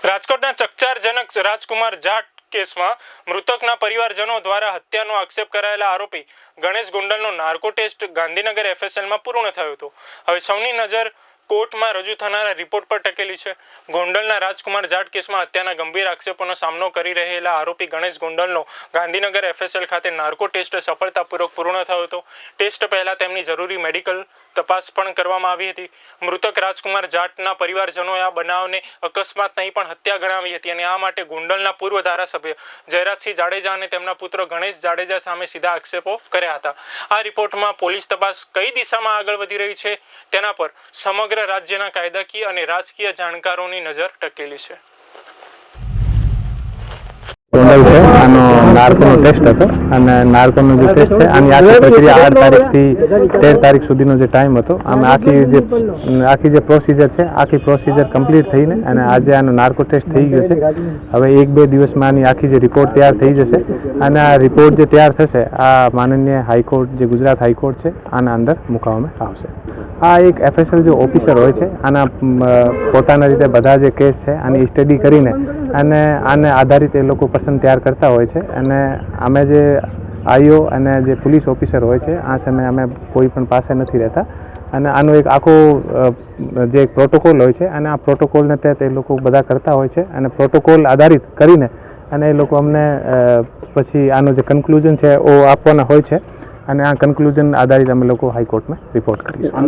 રાજકોટના ચકચારજનક રાજકુમાર જાટ કેસમાં મૃતકના પરિવારજનો દ્વારા હત્યાનો આક્ષેપ કરાયેલા આરોપી ગણેશ ગુંડલનો નાર્કો ટેસ્ટ ગાંધીનગર એફએસએલમાં પૂર્ણ થયો હતો। હવે સૌની નજર કોર્ટમાં રજૂ થનારા રિપોર્ટ પર ટકેલી છે। ગોંડલના રાજકુમાર જાટ કેસમાં હત્યાના ગંભીર આક્ષેપોનો સામનો કરી રહેલા આરોપી ગણેશ ગુંડલનો ગાંધીનગર એફએસએલ ખાતે નાર્કો ટેસ્ટ સફળતાપૂર્વક પૂર્ણ થયો હતો। ટેસ્ટ પહેલા તેમની જરૂરી મેડિકલ તપાસ પણ કરવામાં આવી હતી। મૃતક રાજકુમાર જાટના પરિવારજનોએ આ બનાવને અકસ્માત નહીં પણ હત્યા ગણાવી હતી અને આ માટે ગોંડલના પૂર્વ ધારાસભ્ય જયરાજસિંહ જાડેજા અને તેમના પુત્ર ગણેશ જાડેજા સામે સીધા આક્ષેપો કર્યા હતા। આ રિપોર્ટમાં પોલીસ તપાસ કઈ દિશામાં આગળ વધી રહી છે તેના પર સમગ્ર રાજ્યના કાયદાકીય અને રાજકીય જાણકારોની નજર ટકેલી છે। ગોંડલ છે આનો નાર્કોનો ટેસ્ટ હતો અને નાર્કોનો જે ટેસ્ટ છે આની આખી પ્રક્રિયા 8 તારીખથી 13 તારીખ સુધીનો જે ટાઈમ હતો આમ આખી જે પ્રોસિજર છે આખી પ્રોસિજર કમ્પ્લીટ થઈને અને આજે આનો નાર્કો ટેસ્ટ થઈ ગયો છે। હવે 1-2 દિવસમાં આની આખી જે રિપોર્ટ તૈયાર થઈ જશે અને આ રિપોર્ટ જે તૈયાર થશે આ માનનીય હાઈકોર્ટ જે ગુજરાત હાઈકોર્ટ છે આના અંદર મૂકવામાં આવશે। આ એક એફએસએલ જે ઓફિસર હોય છે આના પોતાના રીતે બધા જે કેસ છે આની સ્ટડી કરીને અને આને આધારિત એ લોકો પસંદ તૈયાર કરતા હોય છે અને અમે જે આઈઓ અને જે પોલીસ ઓફિસર હોય છે આ સમયે અમે કોઈ પણ પાસે નથી રહેતા અને આનો એક આખો જે પ્રોટોકોલ હોય છે અને આ પ્રોટોકોલને તહેત એ લોકો બધા કરતા હોય છે અને પ્રોટોકોલ આધારિત કરીને અને એ લોકો અમને પછી આનો જે કન્ક્લુઝન છે એ આપવાના હોય છે અને આ કન્ક્લુઝન આધારિત અમે લોકો હાઈકોર્ટમાં રિપોર્ટ કરીશું।